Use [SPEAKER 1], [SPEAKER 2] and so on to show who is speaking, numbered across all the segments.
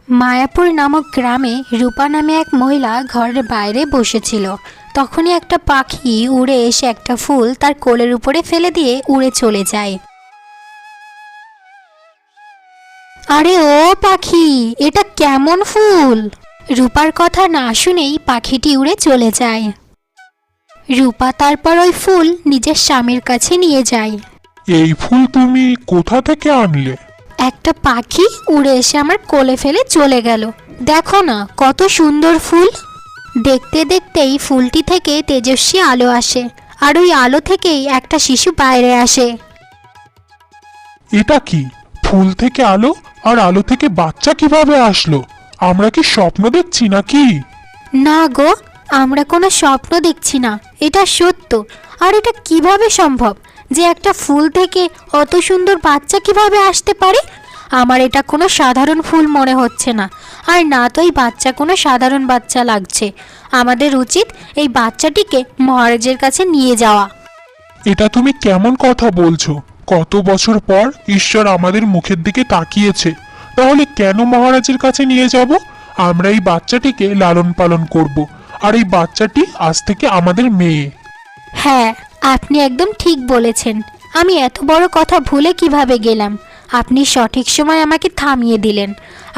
[SPEAKER 1] মায়াপুর নামক গ্রামে রূপা নামে এক মহিলা ঘরের বাইরে বসেছিল। তখনই একটা পাখি উড়ে এসে একটা ফুল তার কোলের উপরে ফেলে দিয়ে উড়ে চলে যায়। আরে ও পাখি, এটা কেমন ফুল? রূপার কথা না শুনেই পাখিটি উড়ে চলে যায়। রূপা তারপর ওই ফুল নিজের স্বামীর কাছে নিয়ে যায়।
[SPEAKER 2] এই ফুল তুমি কোথা থেকে আনলে?
[SPEAKER 1] একটা পাখি উড়ে এসে আমার কোলে ফেলে চলে গেল। দেখো না কত সুন্দর ফুল। দেখতে দেখতেই ফুলটি থেকে তেজস্বী আলো আসে, আর ওই আলো থেকেই একটা শিশু বাইরে আসে।
[SPEAKER 2] এটা কি? ফুল থেকে আলো, আর আলো থেকে বাচ্চা কিভাবে আসলো? আমরা কি স্বপ্ন দেখছি নাকি?
[SPEAKER 1] না গো, আমরা কোনো স্বপ্ন দেখছি না, এটা সত্য। আর এটা কিভাবে সম্ভব যে একটা ফুল থেকে অত সুন্দর বাচ্চা কিভাবে আসতে পারে? আমার এটা কোনো সাধারণ ফুল মনে হচ্ছে না, আর না তো এই বাচ্চা কোনো সাধারণ বাচ্চা লাগছে। আমাদের উচিত এই বাচ্চাটিকে মহারাজের কাছে নিয়ে যাওয়া।
[SPEAKER 2] এটা তুমি কেমন কথা বলছো? কত বছর পর ঈশ্বর আমাদের মুখের দিকে তাকিয়েছে, তাহলে কেন মহারাজের কাছে নিয়ে যাব? আমরা এই বাচ্চাটিকে লালন পালন করব, আর এই বাচ্চাটি আজ থেকে আমাদের মেয়ে।
[SPEAKER 1] হ্যাঁ, আপনি একদম ঠিক বলেছেন। আমি এত বড় কথা ভুলে কিভাবে গেলাম। আপনি সঠিক সময় আমাকে থামিয়ে দিলেন,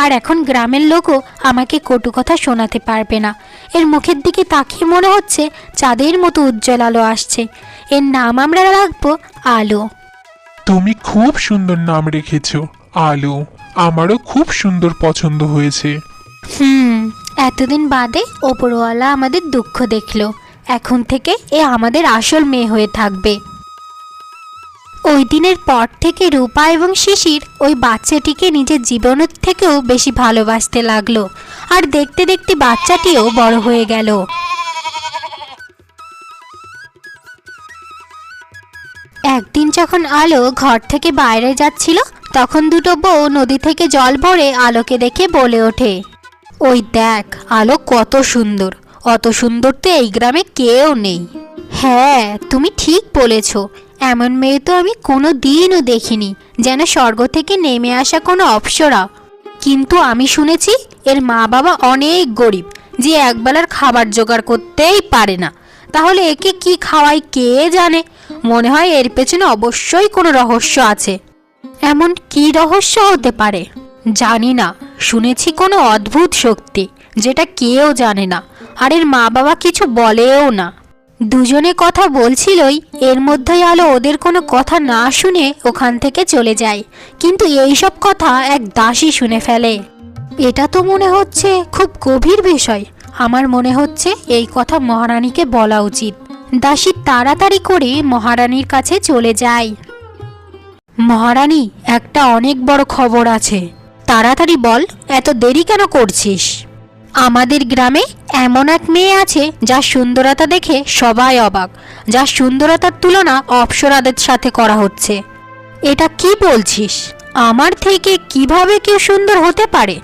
[SPEAKER 1] আর এখন গ্রামের লোকও আমাকে কটু কথা শোনাতে পারবে না। এর মুখের দিকে তাকিয়ে মনে হচ্ছে চাঁদের মতো উজ্জ্বল আলো আসছে। এর নাম আমরা রাখবো আলো।
[SPEAKER 2] তুমি খুব সুন্দর নাম রেখেছো, আলো। আমারও খুব সুন্দর পছন্দ হয়েছে।
[SPEAKER 1] এতদিন বাদে ওপরওয়ালা আমাদের দুঃখ দেখলো। এখন থেকে এ আমাদের আসল মেয়ে হয়ে থাকবে। ওই দিনের পর থেকে রূপা এবং শিশির ওই বাচ্চাটিকে নিজের জীবনের থেকেও বেশি ভালোবাসতে লাগলো, আর দেখতে দেখতে বাচ্চাটিও বড় হয়ে গেল। একদিন যখন আলো ঘর থেকে বাইরে যাচ্ছিল, তখন দুটো বউ নদী থেকে জল ভরে আলোকে দেখে বলে ওঠে, ওই দেখ আলো কত সুন্দর, অত সুন্দর তো এই গ্রামে কেউ নেই। হ্যাঁ, তুমি ঠিক বলেছ। এমন মেয়ে তো আমি কোনো দিনও দেখিনি, যেন স্বর্গ থেকে নেমে আসা কোনো অপ্সরা। কিন্তু আমি শুনেছি এর মা বাবা অনেক গরিব, যে একবেলার খাবার জোগাড় করতেই পারে না। তাহলে একে কি খাওয়ায় কে জানে? মনে হয় এর পেছনে অবশ্যই কোনো রহস্য আছে। এমন কি রহস্য হতে পারে জানি না। শুনেছি কোনো অদ্ভুত শক্তি, যেটা কেউ জানে না, আর এর মা বাবা কিছু বলেও না। দুজনে কথা বলছিলই, এর মধ্যেই আলো ওদের কোনো কথা না শুনে ওখান থেকে চলে যায়। কিন্তু এইসব কথা এক দাসী শুনে ফেলে। এটা তো মনে হচ্ছে খুব গভীর বিষয়। আমার মনে হচ্ছে এই কথা মহারানীকে বলা উচিত। দাসী তাড়াতাড়ি করে মহারানীর কাছে চলে যায়। মহারানী, একটা অনেক বড় খবর আছে। তাড়াতাড়ি বল, এত দেরি কেন করছিস? আমাদের গ্রামে এমন এক মেয়ে আছে যার সুন্দরতা দেখে সবাই অবাক, যার সুন্দরতার তুলনা অপ্সরাদের সাথে করা হচ্ছে। এটা কি বলছিস? আমার থেকে কিভাবে কেউ সুন্দর হতে পারে?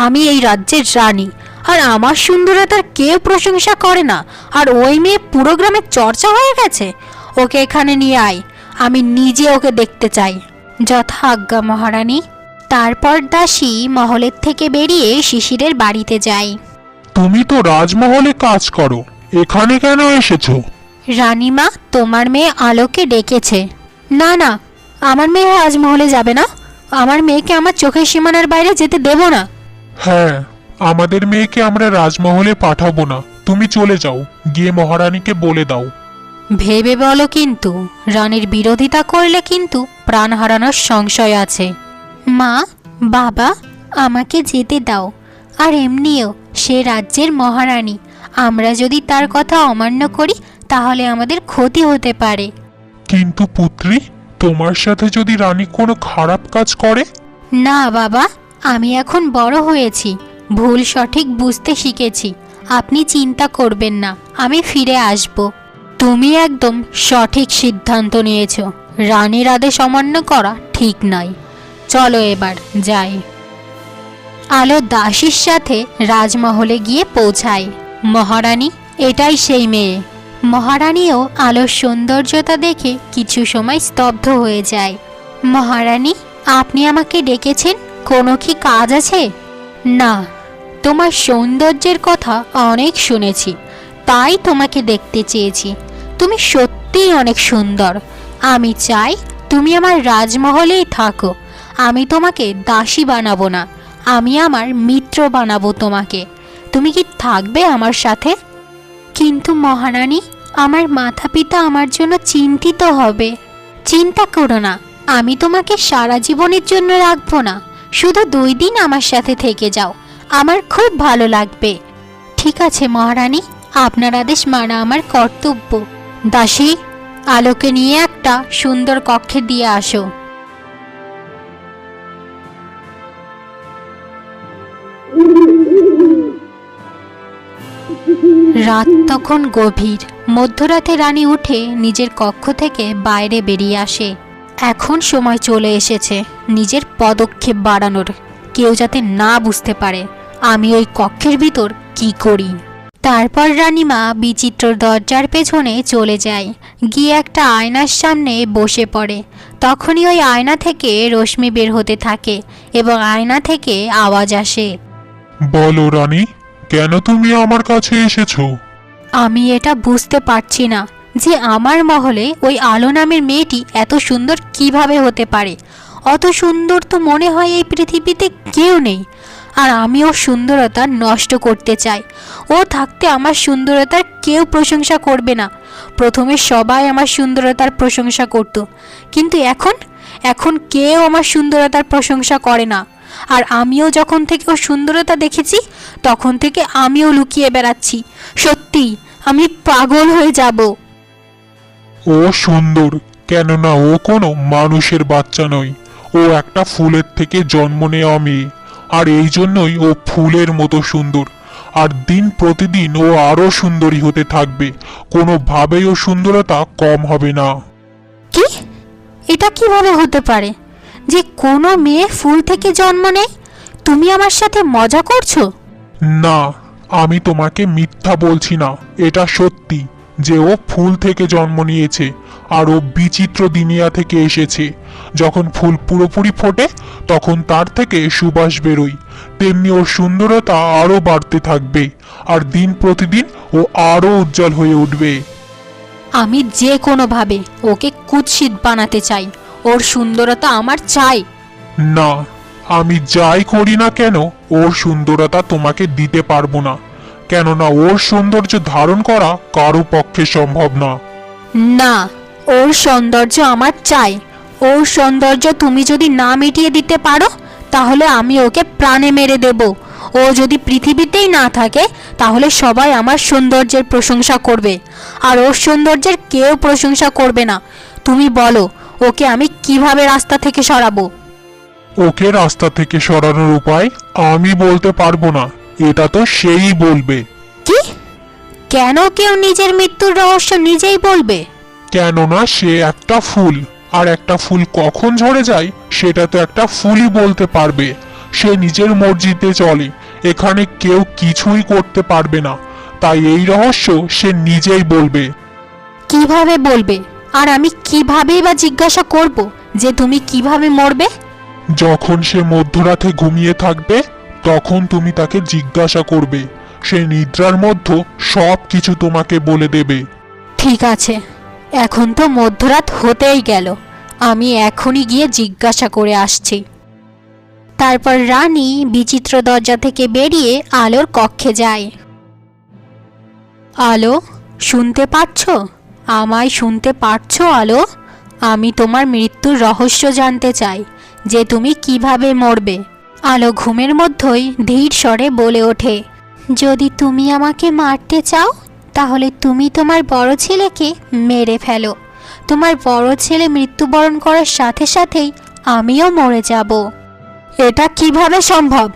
[SPEAKER 1] আমি এই রাজ্যের রানী, আর আমার সুন্দরতার কেউ প্রশংসা করে না, আর ওই মেয়ে পুরো গ্রামে চর্চা হয়ে গেছে। ওকে এখানে নিয়ে আয়, আমি নিজে ওকে দেখতে চাই। যথা আজ্ঞা মহারানী। তারপর দাসী মহলের থেকে বেরিয়ে শিশিরের বাড়িতে যায়।
[SPEAKER 2] তুমি তো রাজমহলে কাজ করো, এখানে কেন এসেছো?
[SPEAKER 1] রানীমা, তোমার মেয়ে আলোকে ডেকেছে। না না, আমার মেয়ে রাজমহলে যাবে না। আমার মেয়েকে আমার চোখের সীমানার বাইরে যেতে দেব না।
[SPEAKER 2] হ্যাঁ, আমাদের মেয়েকে আমরা রাজমহলে পাঠাবো না। তুমি চলে যাও, গিয়ে মহারানীকে বলে দাও।
[SPEAKER 1] ভেবে বলো, কিন্তু রানীর বিরোধিতা করলে কিন্তু প্রাণ হারানোর সংশয় আছে। মা, বাবা, আমাকে যেতে দাও। আর এমনিও সে রাজ্যের মহারানী। আমরা যদি তার কথা অমান্য করি তাহলে আমাদের ক্ষতি হতে পারে।
[SPEAKER 2] কিন্তু পুত্রী, তোমার সাথে যদি রানী কোনো খারাপ কাজ করে?
[SPEAKER 1] না বাবা, আমি এখন বড় হয়েছি, ভুল সঠিক বুঝতে শিখেছি। আপনি চিন্তা করবেন না, আমি ফিরে আসব। তুমি একদম সঠিক সিদ্ধান্ত নিয়েছো। রানীর আদেশ অমান্য করা ঠিক নয়। চলো এবার যাই। আলো দাসীর সাথে রাজমহলে গিয়ে পৌঁছায়। মহারানী, এটাই সেই মেয়ে। মহারানীও আলোর সৌন্দর্যতা দেখে কিছু সময় স্তব্ধ হয়ে যায়। মহারানী, আপনি আমাকে ডেকেছেন, কোনো কি কাজ আছে? না, তোমার সৌন্দর্যের কথা অনেক শুনেছি, তাই তোমাকে দেখতে চেয়েছি। তুমি সত্যিই অনেক সুন্দর। আমি চাই তুমি আমার রাজমহলেই থাকো। আমি তোমাকে দাসী বানাবো না, আমি আমার মিত্র বানাবো তোমাকে। তুমি কি থাকবে আমার সাথে? কিন্তু মহারানী, আমার মাতা পিতা আমার জন্য চিন্তিত হবে। চিন্তা করো না, আমি তোমাকে সারা জীবনের জন্য রাখবো না। শুধু 2 দিন আমার সাথে থেকে যাও, আমার খুব ভালো লাগবে। ঠিক আছে মহারানী, আপনার আদেশ মানা আমার কর্তব্য। দাসী, আলোকে নিয়ে একটা সুন্দর কক্ষে দিয়ে আসো। রাত তখন গভীর। মধ্যরাতে রানী উঠে নিজের কক্ষ থেকে বাইরে বেরিয়ে আসে। এখন সময় চলে এসেছে নিজের পদক্ষেপ বাড়ানোর। কেউ যাতে না বুঝতে পারে আমি ওই কক্ষের ভিতর কি করি। তারপর রানীমা বিচিত্র দরজার পেছনে চলে যায়, গিয়ে একটা আয়নার সামনে বসে পড়ে। তখনই ওই আয়না থেকে রশ্মি বের হতে থাকে এবং আয়না থেকে আওয়াজ আসে।
[SPEAKER 2] বলো রানী, কেন তুমি আমার কাছে এসেছো?
[SPEAKER 1] আমি এটা বুঝতে পারছি না যে আমার মহলে ওই আলো নামের মেয়েটি এত সুন্দর কিভাবে হতে পারে। অত সুন্দর তো মনে হয় এই পৃথিবীতে কেউ নেই। আর আমি ওর সুন্দরতা নষ্ট করতে চাই। ও থাকতে আমার সুন্দরতার কেউ প্রশংসা করবে না। প্রথমে সবাই আমার সুন্দরতার প্রশংসা করত, কিন্তু এখন কেউ আমার সুন্দরতার প্রশংসা করে না। আর আমিও যখন থেকে ওর সুন্দরতা দেখেছি তখন থেকে আমিও লুকিয়ে বেড়াচ্ছি। সত্যি আমি পাগল হয়ে যাব।
[SPEAKER 2] ও সুন্দর, কেননা ও কোনো মানুষের বাচ্চা নয়। ও একটা ফুলের থেকে জন্ম নেওয়া মেয়ে, আর এই জন্যই ও ফুলের মতো সুন্দর। আর দিন প্রতিদিন ও আরো সুন্দরী হতে থাকবে। কোনোভাবেই ও সুন্দরতা কম হবে না।
[SPEAKER 1] কি? এটা কিভাবে হতে পারে যে কোনো মেয়ে ফুল থেকে জন্ম নেয়? তুমি আমার সাথে মজা করছো?
[SPEAKER 2] না, আমি তোমাকে মিথ্যা বলছি না। এটা সত্যি যে ও ফুল থেকে জন্ম নিয়েছে, আর ও বিচিত্র দুনিয়া থেকে এসেছে। যখন ফুল পুরোপুরি ফোটে তখন তার থেকে সুবাস বেরোয়। তেমনি ওর সুন্দরতা আরো বাড়তে থাকবে, আর দিন প্রতিদিন ও আরো উজ্জ্বল হয়ে উঠবে।
[SPEAKER 1] আমি যে কোনোভাবে ওকে কুৎসিত বানাতে চাই। ওর সুন্দরতা আমার চাই।
[SPEAKER 2] না, আমি যাই করি না কেন ওর সুন্দরতা তোমাকে দিতে পারবো না, কেননা ওর সৌন্দর্য ধারণ করা কারো পক্ষে সম্ভব না।
[SPEAKER 1] না, ওর সৌন্দর্য আমার চাই। ওর সৌন্দর্য তুমি যদি না মিটিয়ে দিতে পারো তাহলে আমি ওকে প্রাণে মেরে দেব। ও যদি পৃথিবীতেই না থাকে তাহলে সবাই আমার সৌন্দর্যের প্রশংসা করবে, আর ওর সৌন্দর্যের কেউ প্রশংসা করবে না। তুমি বলো, ওকে আমি কিভাবে রাস্তা থেকে সরাবো?
[SPEAKER 2] ওকে রাস্তা থেকে সরানোর উপায় আমি বলতে পারবো না, এটা তো সেই বলবে।
[SPEAKER 1] কি? কেন কেউ নিজের মৃত্যুর রহস্য নিজেই বলবে?
[SPEAKER 2] কেননা সে একটা ফুল, আর একটা ফুল কখন ঝরে যায় সেটা তো একটা ফুলই বলতে পারবে। সে নিজের মর্জিতে চলে, এখানে কেউ কিছুই করতে পারবে না। তাই এই রহস্য সে নিজেই বলবে।
[SPEAKER 1] কিভাবে বলবে? আর আমি কিভাবেই বা জিজ্ঞাসা করব যে তুমি কিভাবে মরবে?
[SPEAKER 2] যখন সে মধ্যরাতে ঘুমিয়ে থাকবে তখন তুমি তাকে জিজ্ঞাসা করবে। সে নিদ্রার মধ্যে সব কিছু তোমাকে বলে দেবে।
[SPEAKER 1] ঠিক আছে, এখন তো মধ্যরাত হতেই গেল। আমি এখনই গিয়ে জিজ্ঞাসা করে আসছি। তারপর রানী বিচিত্র দরজা থেকে বেরিয়ে আলোর কক্ষে যায়। আলো, শুনতে পাচ্ছ? আমায় শুনতে পারছো আলো? আমি তোমার মৃত্যুর রহস্য জানতে চাই, যে তুমি কিভাবে মরবে। আলো ঘুমের মধ্যেই ধীর স্বরে বলে ওঠে, যদি তুমি আমাকে মারতে চাও তাহলে তুমি তোমার বড় ছেলেকে মেরে ফেলো। তোমার বড় ছেলে মৃত্যুবরণ করার সাথে সাথেই আমিও মরে যাব। এটা কিভাবে সম্ভব?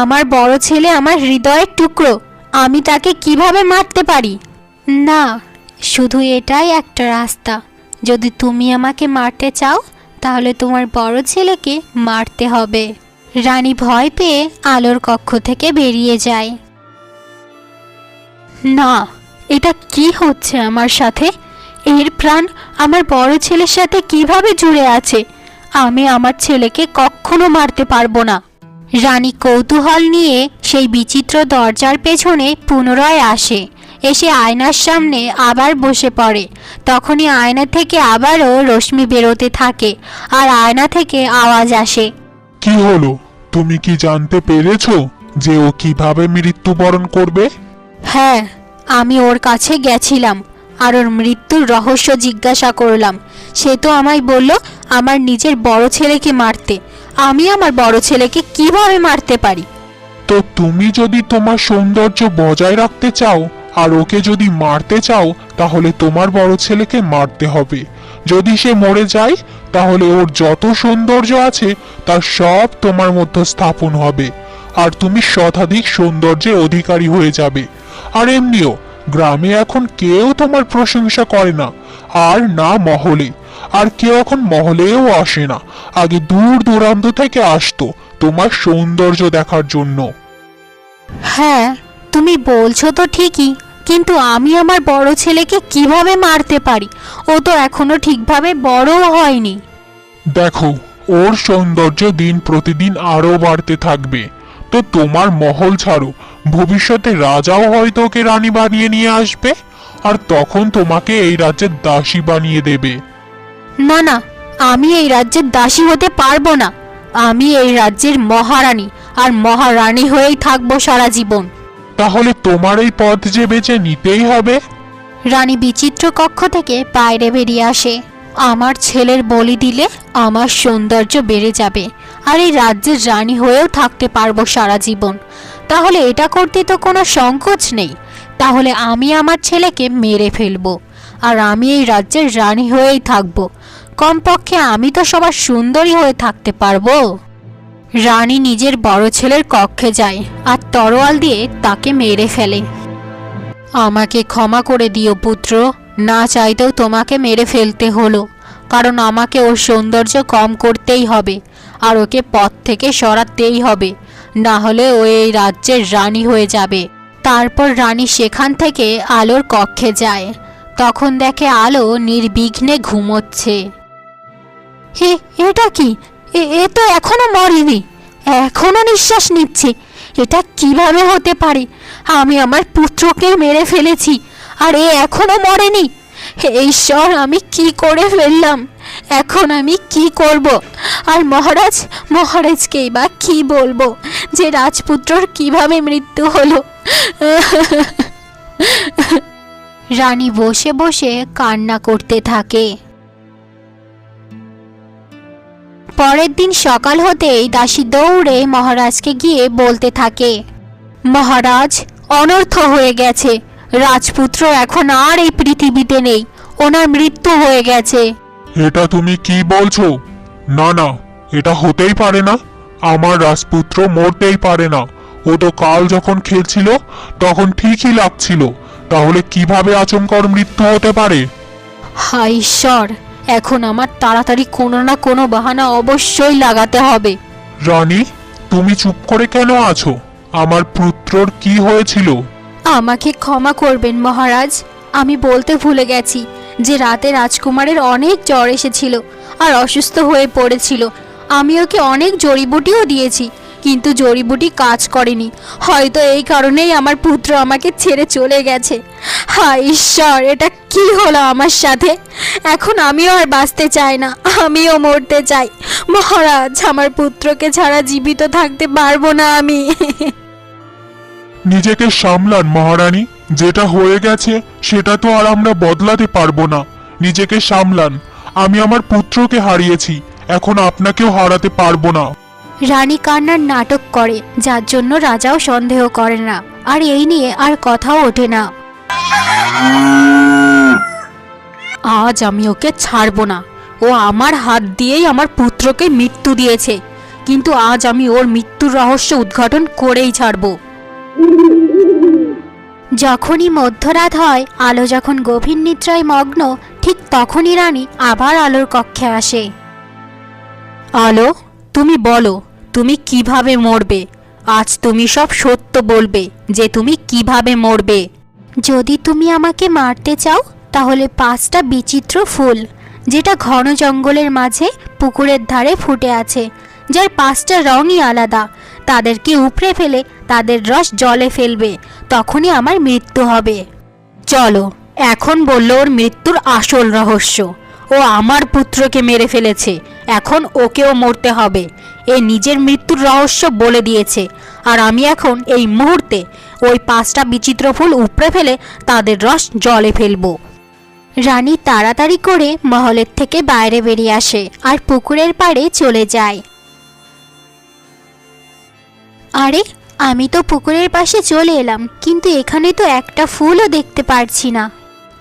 [SPEAKER 1] আমার বড় ছেলে আমার হৃদয়ের টুকরো, আমি তাকে কিভাবে মারতে পারি? না, শুধু এটাই একটা রাস্তা। যদি তুমি আমাকে মারতে চাও তাহলে তোমার বড় ছেলেকে মারতে হবে। রানী ভয় পেয়ে আলোর কক্ষ থেকে বেরিয়ে যায়। না, এটা কি হচ্ছে আমার সাথে? এর প্রাণ আমার বড় ছেলের সাথে কিভাবে জুড়ে আছে? আমি আমার ছেলেকে কখনো মারতে পারবো না। রানী কৌতূহল নিয়ে সেই বিচিত্র দরজার পেছনে পুনরায় আসে, এসে আয়নার সামনে আবার বসে পড়ে। তখনই আয়না থেকে আবারও রশ্মি বেরোতে থাকে আর আয়না থেকে আওয়াজ আসে।
[SPEAKER 2] কি হলো, তুমি কি জানতে পেরেছো যে ও কিভাবে মৃত্যুবরণ করবে?
[SPEAKER 1] হ্যাঁ, আমি ওর কাছে গেছিলাম আর ওর মৃত্যুর রহস্য জিজ্ঞাসা করলাম। সে তো আমায় বলল আমার নিজের বড় ছেলেকে মারতে। আমি আমার বড় ছেলেকে কিভাবে মারতে পারি?
[SPEAKER 2] তো তুমি যদি তোমার সৌন্দর্য বজায় রাখতে চাও আর ওকে যদি মারতে চাও, তাহলে তোমার বড় ছেলেকে মারতে হবে। যদি সে মরে যায়, তাহলে ওর যত সৌন্দর্য আছে তার সব তোমার মধ্যে স্থাপন হবে আর তুমি শতাধিক সৌন্দর্যের অধিকারী হয়ে যাবে। আর এমনিও গ্রামে এখন কেউ তোমার প্রশংসা করে না, আর না মহলে। আর কেউ এখন মহলেও আসে না, আগে দূর দূরান্ত থেকে আসতো তোমার সৌন্দর্য দেখার জন্য।
[SPEAKER 1] হ্যাঁ, তুমি বলছো তো ঠিকই, কিন্তু আমি আমার বড় ছেলেকে কিভাবে মারতে পারি? ও তো এখনো ঠিকভাবে বড়ও হয়নি।
[SPEAKER 2] দেখো, ওর সৌন্দর্য দিন প্রতিদিন আরো বাড়তে থাকবে। তো তোমার মহল ছাড়ো, ভবিষ্যতে রাজাও হয়তো ওকে রানী বানিয়ে নিয়ে আসবে, আর তখন তোমাকে এই রাজ্যের দাসী বানিয়ে দেবে।
[SPEAKER 1] না না, আমি এই রাজ্যের দাসী হতে পারবো না। আমি এই রাজ্যের মহারানী, আর মহারানী হয়েই থাকবো সারা জীবন।
[SPEAKER 2] তাহলে তোমার এই পথ যে বেছে নিতেই হবে।
[SPEAKER 1] রানী বিচিত্র কক্ষ থেকে বাইরে বেরিয়ে আসে। আমার ছেলের বলি দিলে আমার সৌন্দর্য বেড়ে যাবে, আর এই রাজ্যের রানী হয়েও থাকতে পারবো সারা জীবন। তাহলে এটা করতে তো কোনো সংকোচ নেই। তাহলে আমি আমার ছেলেকে মেরে ফেলবো, আর আমি এই রাজ্যের রানী হয়েই থাকবো। কমপক্ষে আমি তো সবার সুন্দরী হয়ে থাকতে পারবো। রানী নিজের বড় ছেলের কক্ষে যায় আর তরোয়াল দিয়ে তাকে মেরে ফেলে। আমাকে ক্ষমা করে দিও পুত্র, না চাইতেও তোমাকে মেরে ফেলতে হলো, কারণ আমাকে ওর সৌন্দর্য কম করতেই হবে আর ওকে পথ থেকে সরাতেই হবে, না হলে ও এই রাজ্যের রানী হয়ে যাবে। তারপর রানী সেখান থেকে আলোর কক্ষে যায়। তখন দেখে আলো নির্বিঘ্নে ঘুমোচ্ছে। হে, এটা কি? এ তো এখনো মরেনি, এখনো নিঃশ্বাস নিচ্ছে। এটা কিভাবে হতে পারে? আমি আমার পুত্রকে মেরে ফেলেছি আর এ এখনো মরেনি। হে ঈশ্বর, আমি কি করে ফেললাম? এখন আমি কি করব? আর মহারাজকেই বা কি বলবো যে রাজপুত্রর কিভাবে মৃত্যু হলো? রানী বসে বসে কান্না করতে থাকে। পরের দিন সকাল হতেই দাসী দৌড়ে মহারাজকে গিয়ে বলতে থাকে, মহারাজ, অনর্থ হয়ে গেছে। রাজপুত্র এখন আর এই পৃথিবীতে নেই, ওনার মৃত্যু হয়ে গেছে।
[SPEAKER 2] এটা তুমি কি বলছো? না না, এটা হতেই পারে না। আমার রাজপুত্র মরতেই পারে না। ও তো কাল যখন খেলছিল তখন ঠিকই লাগছিল, তাহলে কিভাবে আচমকা ওর মৃত্যু হতে পারে?
[SPEAKER 1] হায় ঈশ্বর, এখন আমার তাড়াতাড়ি কোনো না কোনো বাহানা অবশ্যই লাগাতে হবে।
[SPEAKER 2] রানী, তুমি চুপ করে কেন আছো? আমার পুত্রর কি হয়েছিল?
[SPEAKER 1] আমাকে ক্ষমা করবেন মহারাজ, আমি বলতে ভুলে গেছি যে রাতে রাজকুমারের অনেক জ্বর এসেছিল আর অসুস্থ হয়ে পড়েছিল। আমি ওকে অনেক জড়িবুটিও দিয়েছি, কিন্তু জড়িবুটি কাজ করেনি। হয়তো এই কারণেই আমার পুত্র আমাকে ছেড়ে চলে গেছে। হায় ঈশ্বর, এটা কি হলো আমার সাথে? এখন আমিও আর বাঁচতে চাই না, আমিও মরতে চাই। মহারাজ, আমার পুত্রকে ছাড়া জীবিত থাকতে পারবো না আমি।
[SPEAKER 2] নিজেকে সামলান মহারানী, যেটা হয়ে গেছে সেটা তো আর আমরা বদলাতে পারবো না। নিজেকে সামলান। আমি আমার পুত্রকে হারিয়েছি, এখন আপনাকেও হারাতে পারবো না।
[SPEAKER 1] রানী কান্নার নাটক করে, যার জন্য রাজাও সন্দেহ করে না, আর এই নিয়ে আর কথাও ওঠে না। আজ আমি ওকে ছাড়বো না। ও আমার হাত দিয়েই আমার পুত্রকে মৃত্যু দিয়েছে, কিন্তু আজ আমি ওর মৃত্যুর রহস্য উদ্ঘাটন করেই ছাড়বো। যখনই মধ্যরাত হয়, আলো যখন গভীর নিদ্রায় মগ্ন, ঠিক তখনই রানী আবার আলোর কক্ষে আসে। আলো, তুমি বলো, তুমি কিভাবে মরবে? আজ তুমি সব সত্য বলবে যে তুমি কিভাবে মরবে। যদি তুমি আমাকে মারতে চাও, তাহলে 5টা বিচিত্র ফুল, যেটা ঘন জঙ্গলের মাঝে পুকুরের ধারে ফুটে আছে, যার 5টা রঙই আলাদা, তাদেরকে উপড়ে ফেলে তাদের রস জলে ফেলবে, তখনই আমার মৃত্যু হবে। চলো, এখন বলল ওর মৃত্যুর আসল রহস্য। ও আমার পুত্রকে মেরে ফেলেছে, এখন ওকেও মরতে হবে। এ নিজের মৃত্যুর রহস্য বলে দিয়েছে, আর আমি এখন এই মুহূর্তে ওই 5টা বিচিত্র ফুল উপড়ে ফেলে তাদের রস জলে ফেলবো। রানী তাড়াতাড়ি করে মহলের থেকে বাইরে বেরিয়ে আসে আর পুকুরের পাড়ে চলে যায়। আরে, আমি তো পুকুরের পাশে চলে এলাম, কিন্তু এখানে তো একটা ফুলও দেখতে পারছি না।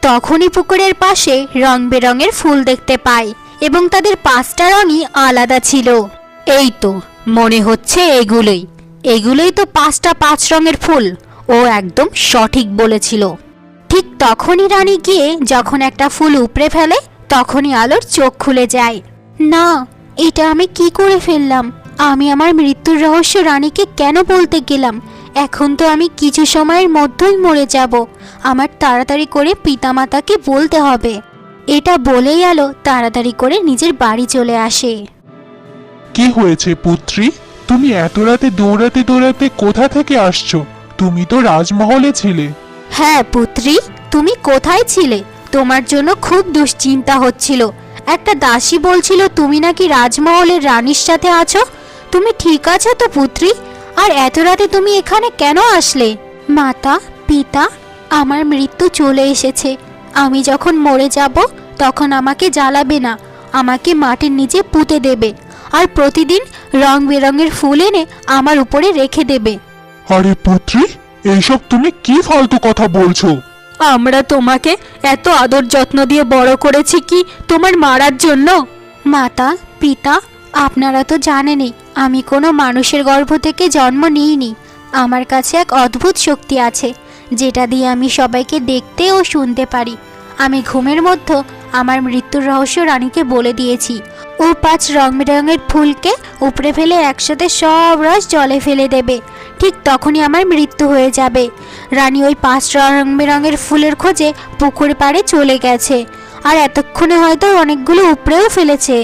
[SPEAKER 1] তখনই পুকুরের পাশে রং বেরঙের ফুল দেখতে পাই, এবং তাদের 5টা রঙই আলাদা ছিল। এই তো মনে হচ্ছে এগুলোই তো 5টা 5 রঙের ফুল। ও একদম সঠিক বলেছিল। ঠিক তখনই রানী গিয়ে যখন একটা ফুল উপড়ে ফেলে, তখনই আলোর চোখ খুলে যায়। না, এটা আমি কি করে ফেললাম? আমি আমার মৃত্যুর রহস্য রানীকে কেন বলতে গেলাম? এখন তো আমি কিছু সময়ের মধ্যেই মরে যাব। আমার তাড়াতাড়ি করে পিতামাতাকে বলতে হবে। এটা বলেই আলো তাড়াতাড়ি করে নিজের বাড়ি চলে আসে।
[SPEAKER 2] কি হয়েছে পুত্রী? তুমি এত রাতে দৌড়াতে দৌড়াতে কোথা থেকে আসছো? তুমি তো রাজমহলে ছিলে।
[SPEAKER 1] হ্যাঁ পুত্রী, তুমি কোথায় ছিলে? তোমার জন্য খুব দুশ্চিন্তা হচ্ছিল। একটা দাসী বলছিল তুমি নাকি রাজমহলের রানীর সাথে আছো। তুমি ঠিক আছো তো পুত্রী? আর এত রাতে তুমি এখানে কেন আসলে? মাতা, পিতা, আমার মৃত্যু চলে এসেছে। আমি যখন মরে যাব তখন আমাকে জ্বালাবে না, আমাকে মাটির নিচে পুঁতে দেবে, আর প্রতিদিন রং বেরঙের ফুল এনে আমার উপরে রেখে দেবে।
[SPEAKER 2] আরে পুত্রী, এইসব তুমি কি ফালতু কথা বলছো?
[SPEAKER 1] আমরা তোমাকে এত আদর যত্ন দিয়ে বড় করেছি কি তোমার মারার জন্য? মাতা, পিতা, আপনারা তো জানেনই আমি কোনো মানুষের গর্ভ থেকে জন্ম নিইনি। আমার কাছে এক অদ্ভুত শক্তি আছে, যেটা দিয়ে আমি সবাইকে দেখতে ও শুনতে পারি। আমি ঘুমের মধ্যে আমার মৃত্যুর রহস্য রানীকে বলে দিয়েছি। ও 5 রং বেরঙের ফুলকে উপড়ে ফেলে একসাথে সব রস জলে ফেলে দেবে। ঠিক তখনই আমার মৃত্যু হয়ে যাবে। রানী ওই 5 রং বেরঙের ফুলের খোঁজে পুকুর পাড়ে চলে গেছে, আর এতক্ষণে হয়তো অনেকগুলো উপড়েও ফেলেছে।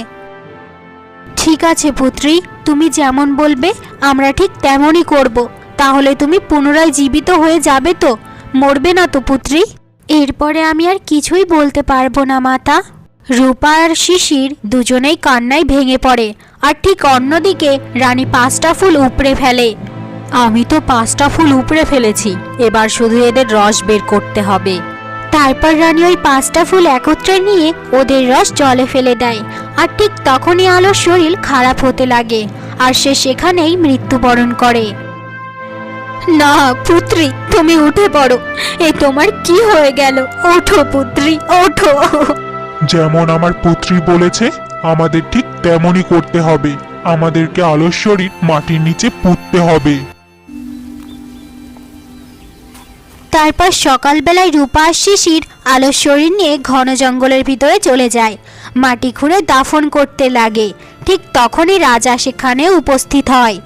[SPEAKER 1] ঠিক আছে পুত্রী, তুমি যেমন বলবে আমরা ঠিক তেমনই করব। তাহলে তুমি পুনরায় জীবিত হয়ে যাবে তো? মরবে না তো পুত্রী? এরপরে আমি আর কিছুই বলতে পারবো না মাতা। রূপা আর শিশির দুজনেই কান্নায় ভেঙে পড়ে, আর ঠিক অন্যদিকে রানী 5টা ফুল উপড়ে ফেলে। আমি তো 5টা ফুল উপড়ে ফেলেছি, এবার শুধু এদের রস বের করতে হবে। তারপর রানী ওই 5টা ফুল একত্রে নিয়ে ওদের রস জলে ফেলে দেয়, আর ঠিক তখনই আলোর শরীর খারাপ হতে লাগে, আর সে সেখানেই মৃত্যুবরণ করে। না পুত্রী, তুমি উঠে পড়ো। এ তোমার কি হয়ে গেল? ওঠো পুত্রী, ওঠো।
[SPEAKER 2] যেমন আমার পুত্রী বলেছে আমাদের ঠিক তেমনই করতে হবে। আমাদেরকে আলোর শরীর মাটির নিচে পুঁততে হবে।
[SPEAKER 1] তারপর সকালবেলায় রূপা আর শিশির আলোর শরীর নিয়ে ঘন জঙ্গলের ভিতরে চলে যায়, মাটি খুঁড়ে দাফন করতে লাগে। ঠিক তখনই রাজা সেখানে উপস্থিত হয়।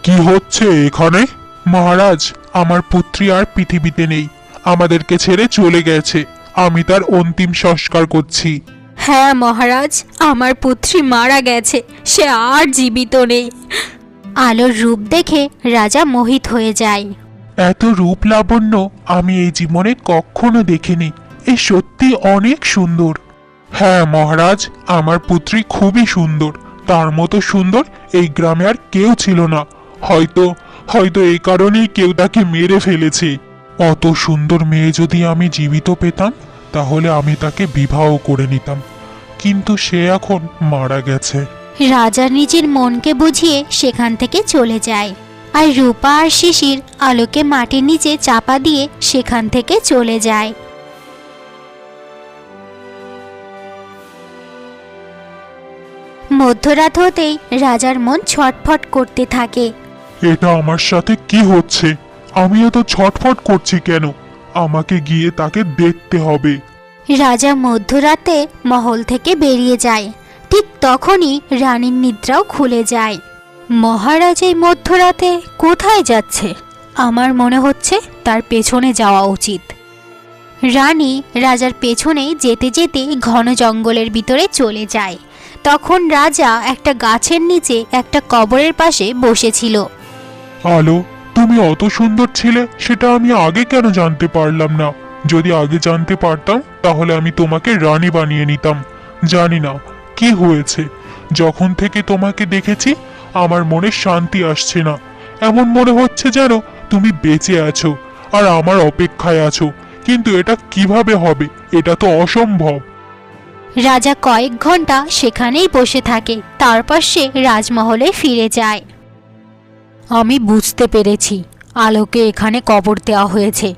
[SPEAKER 2] কি হচ্ছে এখানে? মহারাজ, আমার পুত্রী আর পৃথিবীতে নেই, আমাদেরকে ছেড়ে চলে গেছে। আমি তার অন্তিম সংস্কার করছি।
[SPEAKER 1] হ্যাঁ মহারাজ, আমার পুত্রী মারা গেছে, সে আর জীবিত নেই। আলোর রূপ দেখে রাজা মোহিত হয়ে যায়।
[SPEAKER 2] এত রূপ লাবণ্য আমি এই জীবনে কখনো দেখিনি। এ সত্যি অনেক সুন্দর। হ্যাঁ মহারাজ, আমার পুত্রী খুবই সুন্দর। তার মতো সুন্দর এই গ্রামে আর কেউ ছিল না। হয়তো হয়তো এই কারণেই কেউ তাকে মেরে ফেলেছে। অত সুন্দর মেয়ে যদি আমি জীবিত পেতাম তাহলে আমি তাকে বিবাহ করে নিতাম, কিন্তু সে এখন মারা গেছে।
[SPEAKER 1] রাজা নিজের মনকে বুঝিয়ে সেখান থেকে চলে যায়, আর রূপা আর শিশির আলোকে মাটির নিচে চাপা দিয়ে সেখান থেকে চলে যায়। মধ্যরাত হতেই রাজার মন ছটফট করতে থাকে।
[SPEAKER 2] এটা আমার সাথে কি হচ্ছে? আমি এত ছটফট করছি কেন? আমাকে গিয়ে তাকে দেখতে হবে।
[SPEAKER 1] রাজা মধ্যরাতে মহল থেকে বেরিয়ে যায়। ঠিক তখনই রানীর নিদ্রাও খুলে যায়। মহারাজ এই মধ্যরাতে কোথায় যাচ্ছে? আমার মনে হচ্ছে তার পেছনে যাওয়া উচিত। রানী রাজার পেছনে যেতে যেতে ঘন জঙ্গলের ভিতরে চলে যায়। তখন রাজা একটা গাছের নিচে একটা কবরের পাশে বসেছিল।
[SPEAKER 2] আলো, তুমি অত সুন্দর ছিলে সেটা আমি আগে কেন জানতে পারলাম না? যদি আগে জানতে পারতাম তাহলে আমি তোমাকে রানী বানিয়ে নিতাম। জানি না কি হয়েছে, যখন থেকে তোমাকে দেখেছি আমার মনে শান্তি আসছে না। এমন মনে হচ্ছে যেন তুমি বেঁচে আছো আর আমার অপেক্ষায় আছো, কিন্তু এটা কিভাবে হবে? এটা তো অসম্ভব।
[SPEAKER 1] রাজা কয়েক ঘন্টা সেখানেই বসে থাকে, তারপর সে রাজমহলে ফিরে যায়। আমি বুঝতে পেরেছি, আলোকে এখানে কবর দেওয়া হয়েছে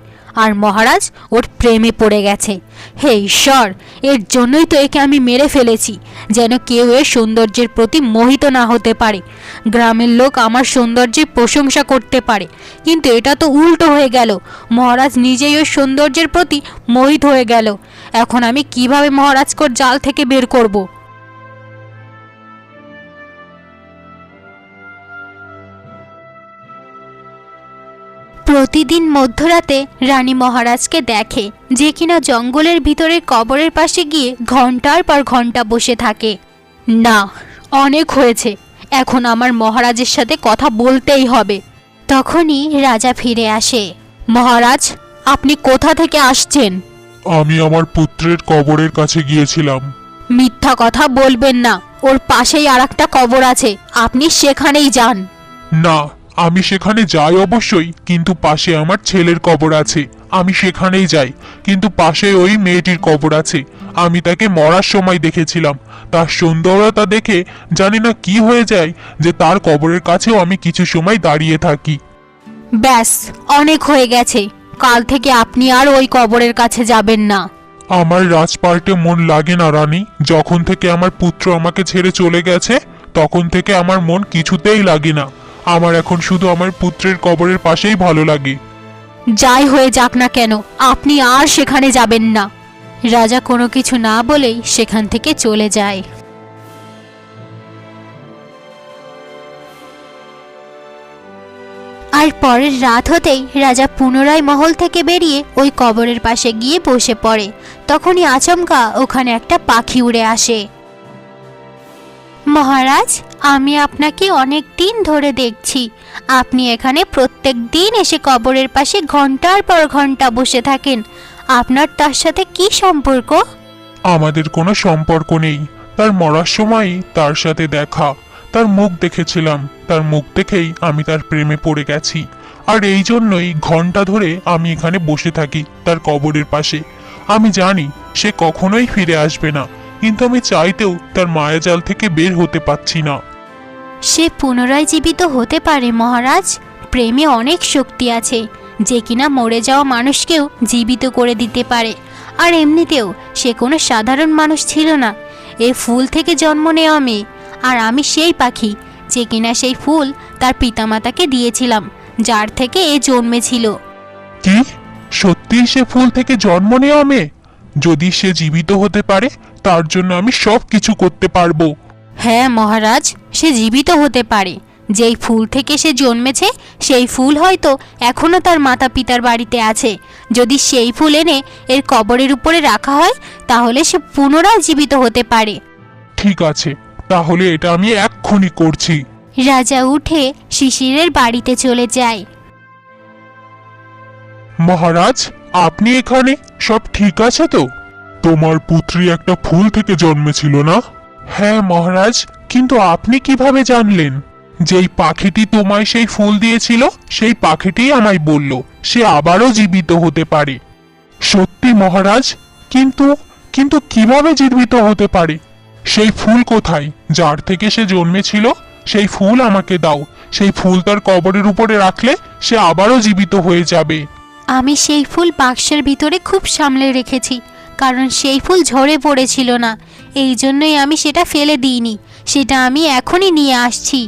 [SPEAKER 1] আর মহারাজ ওর প্রেমে পড়ে গেছে। হে ঈশ্বর, এর জন্যই তো একে আমি মেরে ফেলেছি, যেন কেউ এর সৌন্দর্যের প্রতি মোহিত না হতে পারে। গ্রামের লোক আমার সৌন্দর্যের প্রশংসা করতে পারে, কিন্তু এটা তো উল্টো হয়ে গেল। মহারাজ নিজেই ওর সৌন্দর্যের প্রতি মোহিত হয়ে গেল। এখন আমি কিভাবে মহারাজকে ওর জাল থেকে বের করব? প্রতিদিন মধ্যরাতে রানী মহারাজকে দেখে, যে কিনা জঙ্গলের ভিতরের কবরের পাশে গিয়ে ঘন্টার পর ঘন্টা বসে থাকে। না, অনেক হয়েছে, এখন আমার মহারাজের সাথে কথা বলতেই হবে। তখনই রাজা ফিরে আসে। মহারাজ, আপনি কোথা থেকে আসছেন?
[SPEAKER 2] আমি আমার পুত্রের কবরের কাছে গিয়েছিলাম।
[SPEAKER 1] মিথ্যা কথা বলবেন না, ওর পাশেই আর একটা কবর আছে, আপনি সেখানেই যান।
[SPEAKER 2] না, আমি সেখানে যাই অবশ্যই, কিন্তু পাশে আমার ছেলের কবর আছে, আমি সেখানেই যাই। কিন্তু পাশে ওই মেয়েটির কবর আছে, আমি তাকে মরার সময় দেখেছিলাম। তার সৌন্দর্যতা দেখে জানি না কি হয়ে যায় যে তার কবরের কাছেও আমি কিছু সময় দাঁড়িয়ে থাকি।
[SPEAKER 1] ব্যাস, অনেক হয়ে গেছে, কাল থেকে আপনি আর ওই কবরের কাছে যাবেন না।
[SPEAKER 2] আমার রাজপাটে মন লাগে না রানী। যখন থেকে আমার পুত্র আমাকে ছেড়ে চলে গেছে তখন থেকে আমার মন কিছুতেই লাগে না। আমার এখন শুধু আমার পুত্রের কবরের পাশেই ভালো লাগে।
[SPEAKER 1] যাই হয়ে যাক না কেন, আপনি আর সেখানে যাবেন না। রাজা কোনো কিছু না বলেই সেখান থেকে চলে যায়। আর পরের রাত হতেই রাজা পুনরায় মহল থেকে বেরিয়ে ওই কবরের পাশে গিয়ে বসে পড়ে। তখনই আচমকা ওখানে একটা পাখি উড়ে আসে। মহারাজ, আমি আপনাকে অনেক দিন ধরে দেখছি, আপনি এখানে প্রত্যেক দিন এসে কবরের পাশে ঘন্টার পর ঘন্টা বসে থাকেন। আপনার তার সাথে কি সম্পর্ক?
[SPEAKER 2] আমাদের কোনো সম্পর্ক নেই, তার মরার সময় তার সাথে দেখা, তার মুখ দেখেছিলাম, তার মুখ দেখেই আমি তার প্রেমে পড়ে গেছি। আর এই জন্যই ঘন্টা ধরে আমি এখানে বসে থাকি তার কবরের পাশে। আমি জানি সে কখনোই ফিরে আসবে না, কিন্তু আমি চাইতেও তার মায়াজাল থেকে বের হতে পারছি না।
[SPEAKER 1] সে পুনরায় জীবিত হতে পারে মহারাজ, প্রেমে অনেক শক্তি আছে, যে কিনা মরে যাওয়া মানুষকেও জীবিত করে দিতে পারে। আর এমনিতেও সে কোনো সাধারণ মানুষ ছিল না, এ ফুল থেকে জন্ম নেওয়া মেয়ে। আর আমি সেই পাখি যে কিনা সেই ফুল তার পিতামাতাকে দিয়েছিলাম, যার থেকে এ জন্মেছিল।
[SPEAKER 2] কি সত্যি সে ফুল থেকে জন্ম নেওয়া মেয়ে? যদি সে জীবিত হতে পারে তার জন্য আমি সব কিছু করতে পারবো।
[SPEAKER 1] হ্যাঁ মহারাজ, সে জীবিত হতে পারে। যেই ফুল থেকে সে জন্মেছে সেই ফুল হয়তো এখনো তার মাতা পিতার বাড়িতে আছে। যদি সেই ফুল এনে এর কবরের উপরে রাখা হয় তাহলে সে পুনরায় জীবিত হতে পারে।
[SPEAKER 2] ঠিক আছে, তাহলে এটা আমি এক্ষুনি করছি।
[SPEAKER 1] রাজা উঠে শিশিরের বাড়িতে চলে যায়।
[SPEAKER 2] মহারাজ, আপনি এখানে? সব ঠিক আছে তো? তোমার পুত্রী একটা ফুল থেকে জন্মেছিল না? হ্যাঁ মহারাজ, কিন্তু আপনি কিভাবে জানলেন? যেই পাখিটি তোমায় সেই ফুল দিয়েছিল সেই পাখিটি আমায় বলল সে আবারও জীবিত হতে পারে। সত্যি মহারাজ? কিন্তু কিন্তু কিভাবে জীবিত হতে পারে? সেই ফুল কোথায় যার থেকে সে জন্মেছিল? সেই ফুল আমাকে দাও, সেই ফুল তার কবরের উপরে রাখলে সে আবারও জীবিত হয়ে যাবে।
[SPEAKER 1] আমি সেই ফুল বাক্সের ভিতরে খুব সামলে রেখেছি, কারণ সেই ফুল ঝরে পড়েছিল না, এই জন্যই আমি সেটা ফেলে দিইনি। সেটা আমি এখনই নিয়ে আসছি।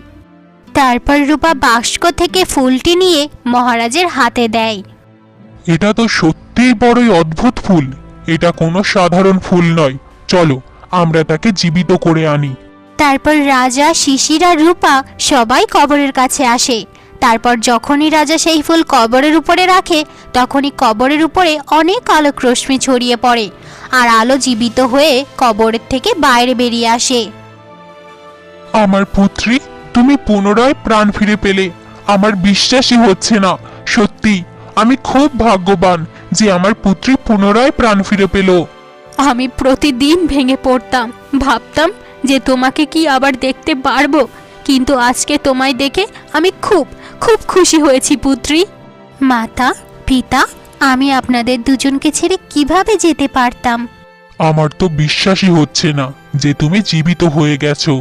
[SPEAKER 1] তারপর রূপা বাক্স থেকে ফুলটি নিয়ে মহারাজের হাতে দেয়।
[SPEAKER 2] এটা তো সত্যিই বড়ই অদ্ভুত ফুল, এটা কোনো সাধারণ ফুল নয়। চলো আমরা তাকে জীবিত করে আনি।
[SPEAKER 1] তারপর রাজা, শিশির আর রূপা সবাই কবরের কাছে আসে। তারপর যখনই রাজা সেই ফুল কবরের উপরে রাখে তখনই কবরের উপরে অনেক আলোক রশ্মি ছড়িয়ে পড়ে, আর আলো জীবিত হয়ে কবরের থেকে বাইরে বেরিয়ে আসে।
[SPEAKER 2] আমার পুত্রী, তুমি পুনরায় প্রাণ ফিরে পেলে। আমার বিশ্বাসই হচ্ছে না। সত্যি আমি খুব ভাগ্যবান যে আমার পুত্রী পুনরায় প্রাণ ফিরে পেল।
[SPEAKER 1] আমি প্রতিদিন ভেঙে পড়তাম, ভাবতাম যে তোমাকে কি আবার দেখতে পারবো, কিন্তু আজকে তোমায় দেখে আমি খুব খুব খুশি হয়েছি পুত্রী। মাতা, পিতা, আমি আপনাদের দুজনকে ছেড়ে কিভাবে যেতে পারতাম?
[SPEAKER 2] আমার তো বিশ্বাসই হচ্ছে না যে তুমি জীবিত হয়ে গেছো।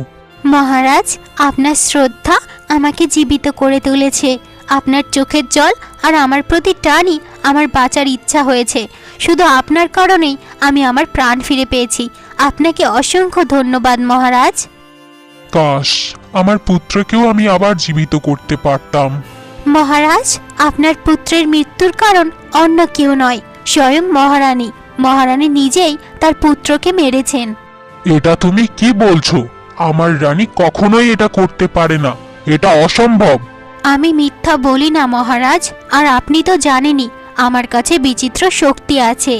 [SPEAKER 1] মহারাজ, আপনার শ্রদ্ধা আমাকে জীবিত করে তুলেছে। আপনার চোখের জল আর আমার প্রতি টানই আমার বাঁচার ইচ্ছা হয়েছে। শুধু আপনার কারণেই আমি আমার প্রাণ ফিরে পেয়েছি। আপনাকে অসংখ্য ধন্যবাদ মহারাজ।
[SPEAKER 2] কাশ আমার পুত্রকেও আমি আবার জীবিত করতে পারতাম।
[SPEAKER 1] মহারাজ, আপনার পুত্রের মৃত্যুর কারণ অন্য কেউ নয়, স্বয়ং মহারানী। মহারানী নিজেই তার পুত্রকে মেরেছেন।
[SPEAKER 2] এটা তুমি কি বলছো? আমার রানী কখনোই এটা করতে পারে না, এটা অসম্ভব।
[SPEAKER 1] আমি মিথ্যা বলি না মহারাজ, আর আপনি তো জানেনই আমার কাছে বিচিত্র শক্তি আছে।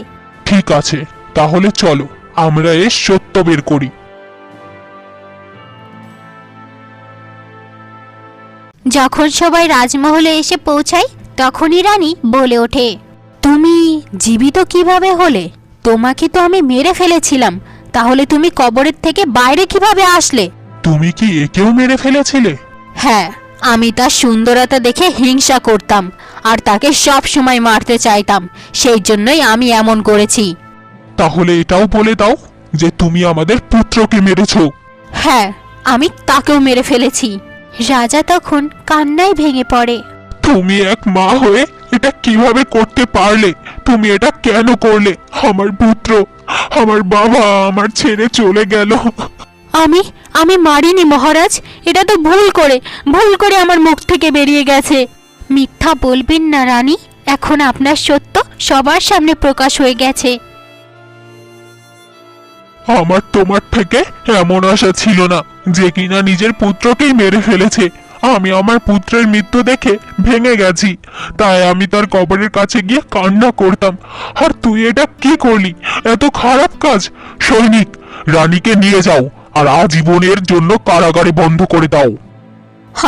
[SPEAKER 2] ঠিক আছে, তাহলে চলো আমরা এর সত্য বের করি।
[SPEAKER 1] যখন সবাই রাজমহলে এসে পৌঁছায় তখনই রানী বলে ওঠে, তুমি জীবিত কিভাবে হলে? তোমাকে তো আমি মেরে ফেলেছিলাম, তাহলে তুমি কবরের থেকে বাইরে কিভাবে আসলে?
[SPEAKER 2] তুমি কি একেও মেরে ফেলেছিলে?
[SPEAKER 1] হ্যাঁ, আমি তার সুন্দরতা দেখে হিংসা করতাম আর তাকে সব সময় মারতে চাইতাম, সেই জন্যই আমি এমন করেছি।
[SPEAKER 2] তাহলে এটাও বলে দাও যে তুমি আমাদের পুত্রকে মেরেছো।
[SPEAKER 1] হ্যাঁ, আমি তাকেও মেরে ফেলেছি। রাজা তখন কান্নায় ভেঙে পড়ে।
[SPEAKER 2] তুমি এক মা হয়ে এটা কিভাবে করতে পারলে? তুমি এটা কেন করলে? আমার পুত্র, আমার বাবা আমার ছেড়ে চলে গেল।
[SPEAKER 1] আমি মারিনি মহারাজ, এটা তো ভুল করে আমার মুখ থেকে বেরিয়ে গেছে। মিথ্যা বলবেন না রানী, এখন আপনার সত্য সবার সামনে প্রকাশ হয়ে গেছে।
[SPEAKER 2] আমার তোমার থেকে এমন আশা ছিল না যে কিনা নিজের পুত্রকেই মেরে ফেলেছে। আমি আমার পুত্রের মৃত্যু দেখে ভেঙে গেছি, তাই আমি তার কবরের কাছে গিয়ে কান্না করতাম। আর তুই এটা কি করলি? এত খারাপ কাজ। সৈনিক, রানীকে নিয়ে যাও আর আজীবনের জন্য কারাগারে বন্ধ করে দাও।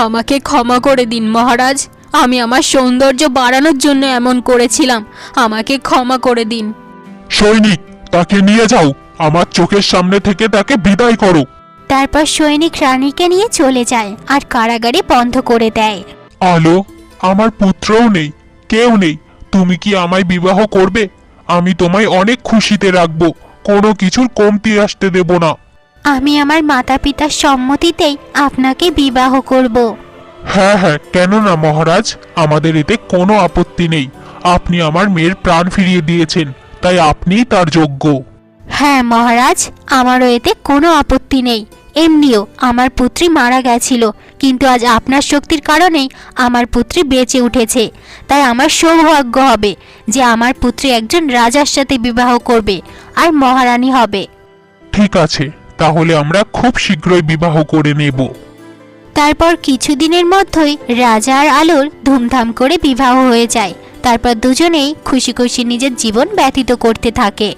[SPEAKER 1] আমাকে ক্ষমা করে দিন মহারাজ, আমি আমার সৌন্দর্য বাড়ানোর জন্য এমন করেছিলাম, আমাকে ক্ষমা করে দিন।
[SPEAKER 2] সৈনিক, তাকে নিয়ে যাও, আমার চোখের সামনে থেকে তাকে বিদায় করো।
[SPEAKER 1] তারপর সৈনিক রানীকে নিয়ে চলে যায় আর কারাগারে বন্ধ করে দেয়।
[SPEAKER 2] আলো, আমার পুত্রও নেই, কেউ নেই। তুমি কি আমায় বিবাহ করবে? আমি তোমায় অনেক খুশিতে রাখবো, কোনো কিছুর কমতি আসতে দেব না।
[SPEAKER 1] আমি আমার মাতা পিতার সম্মতিতেই আপনাকে বিবাহ করব।
[SPEAKER 2] হ্যাঁ হ্যাঁ, কেন না মহারাজ, আমাদের এতে কোনো আপত্তি নেই। আপনি আমার মেয়ের প্রাণ ফিরিয়ে দিয়েছেন, তাই আপনিই তার যোগ্য।
[SPEAKER 1] হ্যাঁ মহারাজ, আমারও এতে কোনো আপত্তি নেই। এমনিও আমার পুত্রী মারা গেছিল, কিন্তু আজ আপনার শক্তির কারণেই আমার পুত্রী বেঁচে উঠেছে। তাই আমার সৌভাগ্য হবে যে আমার পুত্রী একজন রাজার সাথে বিবাহ করবে আর মহারানী হবে।
[SPEAKER 2] ঠিক আছে, তাহলে আমরা খুব শীঘ্রই বিবাহ করে নেব।
[SPEAKER 1] তারপর কিছুদিনের মধ্যেই রাজা আর আলোর ধুমধাম করে বিবাহ হয়ে যায়। তারপর দুজনেই খুশি খুশি নিজের জীবন ব্যতীত করতে থাকে।